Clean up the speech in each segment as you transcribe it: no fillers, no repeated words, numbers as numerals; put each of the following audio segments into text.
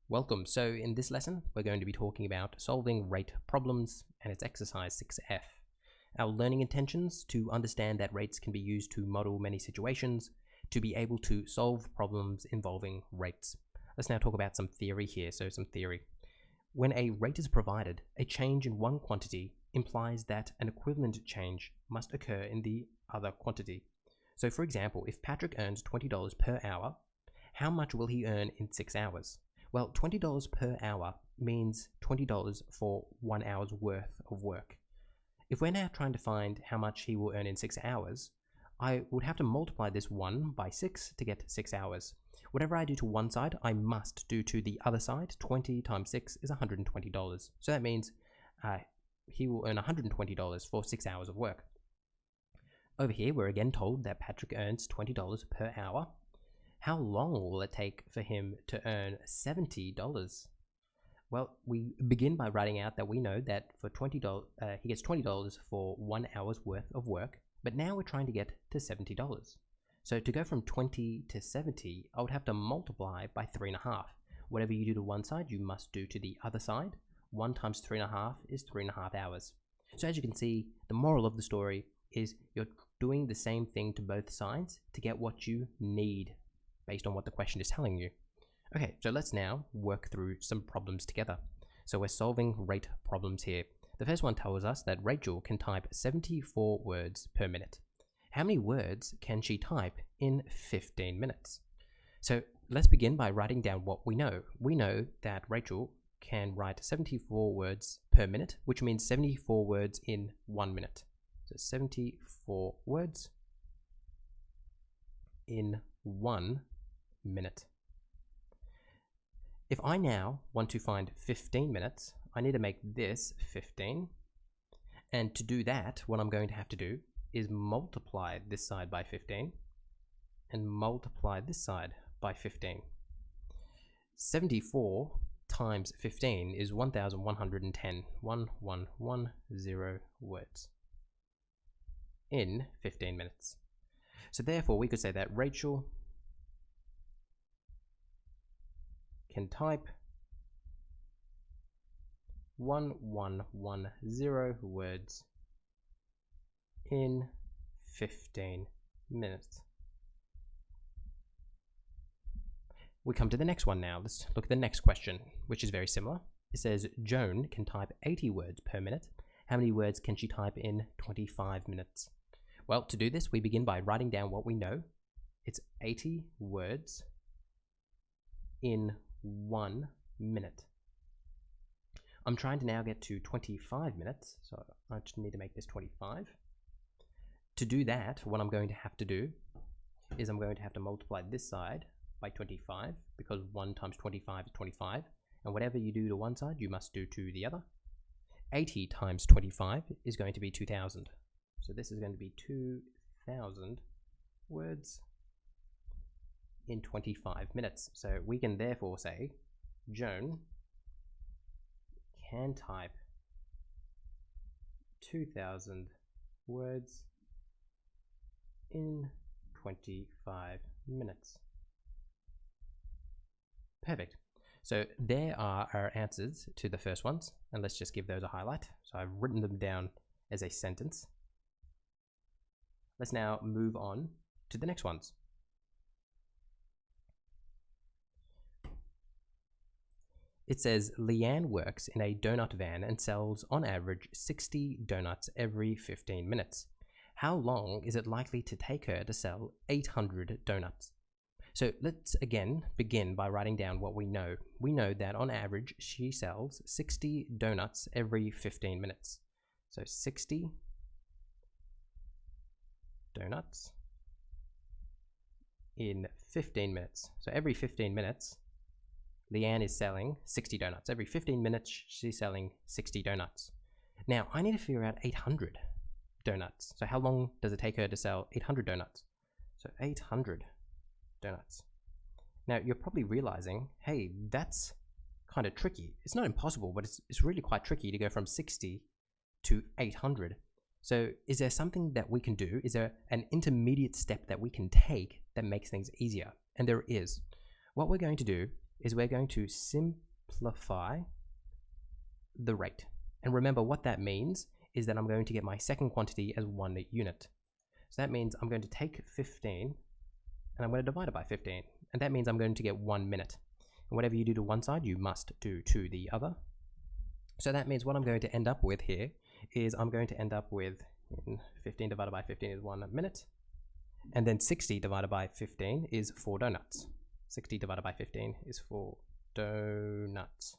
Welcome. So in this lesson, we're going to be talking about solving rate problems, and it's exercise 6F. Our learning intentions to understand that rates can be used to model many situations, to be able to solve problems involving rates. Let's now talk about some theory here. So some theory. When a rate is provided, a change in one quantity implies that an equivalent change must occur in the other quantity. So for example, if Patrick earns $20 per hour, how much will he earn in 6 hours? Well, $20 per hour means $20 for 1 hour's worth of work. If we're now trying to find how much he will earn in 6 hours, I would have to multiply this 1 by 6 to get 6 hours. Whatever I do to one side, I must do to the other side. 20 times 6 is $120. So that means he will earn $120 for 6 hours of work. Over here, we're again told that Patrick earns $20 per hour. How long will it take for him to earn $70? Well, we begin by writing out that we know that for $20, he gets $20 for 1 hour's worth of work, but now we're trying to get to $70. So to go from 20 to 70, I would have to multiply by 3.5. Whatever you do to one side, you must do to the other side. 1 times 3.5 is 3.5 hours. So as you can see, the moral of the story is you're doing the same thing to both sides to get what you need based on what the question is telling you. Okay, so let's now work through some problems together. So we're solving rate problems here. The first one tells us that Rachel can type 74 words per minute. How many words can she type in 15 minutes? So let's begin by writing down what we know. We know that Rachel can write 74 words per minute, which means 74 words in 1 minute. So 74 words in 1 minute. If I now want to find 15 minutes, I need to make this 15. And to do that, what I'm going to have to do is multiply this side by 15 and multiply this side by 15. 74 times 15 is 1,110. 1110 words in 15 minutes. So therefore, we could say that Rachel can type 1110 words in 15 minutes. We come to the next one now. Let's look at the next question, which is very similar. It says Joan can type 80 words per minute. How many words can she type in 25 minutes? Well, to do this, we begin by writing down what we know. It's 80 words in 1 minute. I'm trying to now get to 25 minutes, so I just need to make this 25. To do that, what I'm going to have to do is I'm going to have to multiply this side by 25, because 1 times 25 is 25, and whatever you do to one side, you must do to the other. 80 times 25 is going to be 2,000. So this is going to be 2,000 words in 25 minutes. So we can therefore say Joan can type 2,000 words in 25 minutes. Perfect. So there are our answers to the first ones, and let's just give those a highlight. So I've written them down as a sentence. Let's now move on to the next ones. It says Leanne works in a donut van and sells on average 60 donuts every 15 minutes. How long is it likely to take her to sell 800 donuts? So let's again begin by writing down what we know. We know that on average she sells 60 donuts every 15 minutes. So 60 donuts in 15 minutes. So every 15 minutes, Leanne is selling 60 donuts. Every 15 minutes, she's selling 60 donuts. Now, I need to figure out 800 donuts. So how long does it take her to sell 800 donuts? So 800 donuts. Now, you're probably realizing, hey, that's kind of tricky. It's not impossible, but it's really quite tricky to go from 60 to 800. So is there something that we can do? Is there an intermediate step that we can take that makes things easier? And there is. What we're going to do is we're going to simplify the rate. And remember what that means is that I'm going to get my second quantity as 1 unit. So that means I'm going to take 15 and I'm going to divide it by 15. And that means I'm going to get 1 minute. And whatever you do to one side, you must do to the other. So that means what I'm going to end up with here is I'm going to end up with 15 divided by 15 is 1 minute. And then 60 divided by 15 is 4 donuts. 60 divided by 15 is 4 donuts.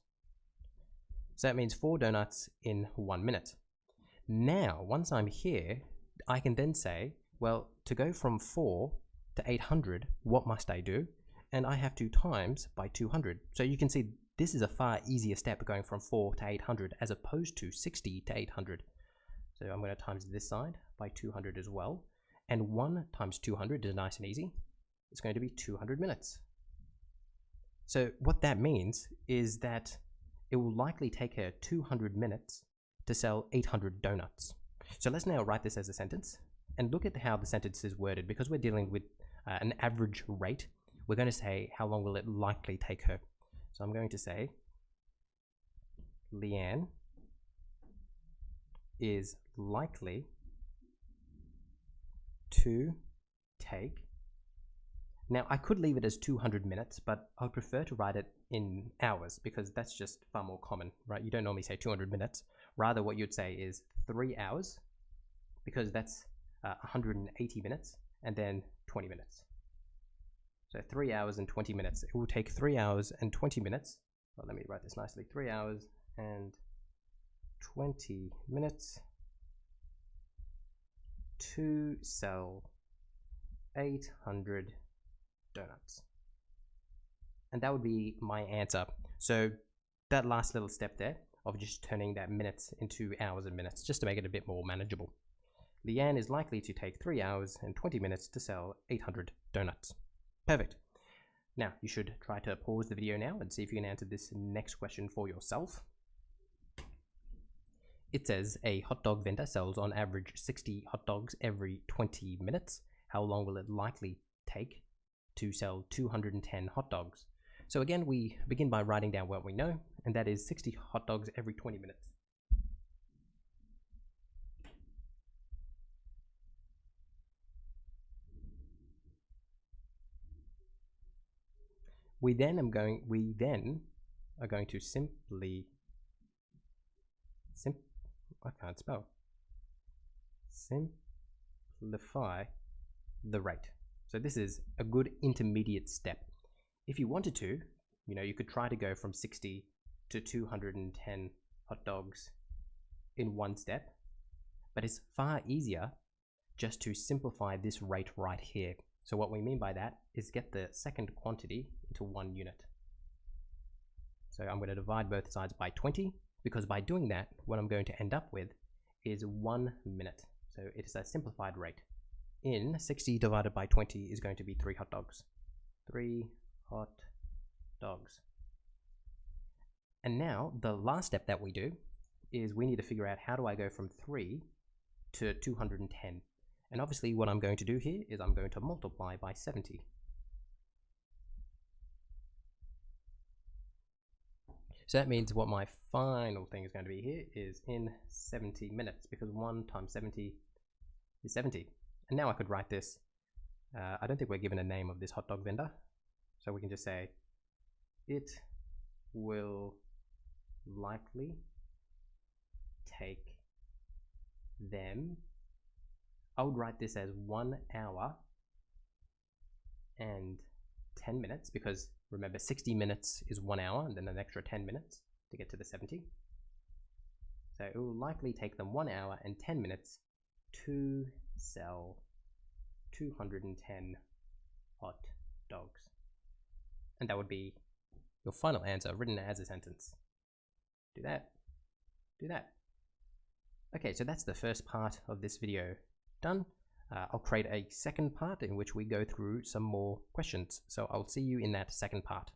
So that means 4 donuts in 1 minute. Now, once I'm here, I can then say, well, to go from 4 to 800, what must I do? And I have to times by 200. So you can see this is a far easier step going from 4 to 800 as opposed to 60 to 800. So I'm going to times this side by 200 as well. And 1 times 200 is nice and easy. It's going to be 200 minutes. So what that means is that it will likely take her 200 minutes to sell 800 donuts. So let's now write this as a sentence and look at how the sentence is worded. Because we're dealing with an average rate, we're going to say how long will it likely take her. So I'm going to say Leanne is likely to take. Now I could leave it as 200 minutes, but I would prefer to write it in hours because that's just far more common, right? You don't normally say 200 minutes. Rather what you'd say is 3 hours because that's 180 minutes and then 20 minutes. So 3 hours and 20 minutes. It will take 3 hours and 20 minutes. Well, let me write this nicely. 3 hours and 20 minutes to sell 800 donuts. And that would be my answer. So that last little step there of just turning that minutes into hours and minutes, just to make it a bit more manageable. Leanne is likely to take 3 hours and 20 minutes to sell 800 donuts. Perfect. Now, you should try to pause the video now and see if you can answer this next question for yourself. It says a hot dog vendor sells on average 60 hot dogs every 20 minutes. How long will it likely take to sell 210 hot dogs? So again, we begin by writing down what we know, and that is 60 hot dogs every 20 minutes. We then are going to simplify the rate. So this is a good intermediate step. If you wanted to, you could try to go from 60 to 210 hot dogs in one step, but it's far easier just to simplify this rate right here. So what we mean by that is get the second quantity into 1 unit. So I'm going to divide both sides by 20, because by doing that, what I'm going to end up with is 1 minute. So it is a simplified rate. In 60 divided by 20 is going to be 3 hot dogs. 3 hot dogs. And now the last step that we do is we need to figure out how do I go from 3 to 210. And obviously what I'm going to do here is I'm going to multiply by 70. So that means what my final thing is going to be here is in 70 minutes, because 1 times 70 is 70. And now I could write this. I don't think we're given a name of this hot dog vendor. So we can just say it will likely take them. I would write this as 1 hour and 10 minutes, because remember 60 minutes is 1 hour and then an extra 10 minutes to get to the 70. So it will likely take them 1 hour and 10 minutes to sell 210 hot dogs. And that would be your final answer written as a sentence. Do that. Do that. Okay, so that's the first part of this video done. I'll create a second part in which we go through some more questions. So I'll see you in that second part.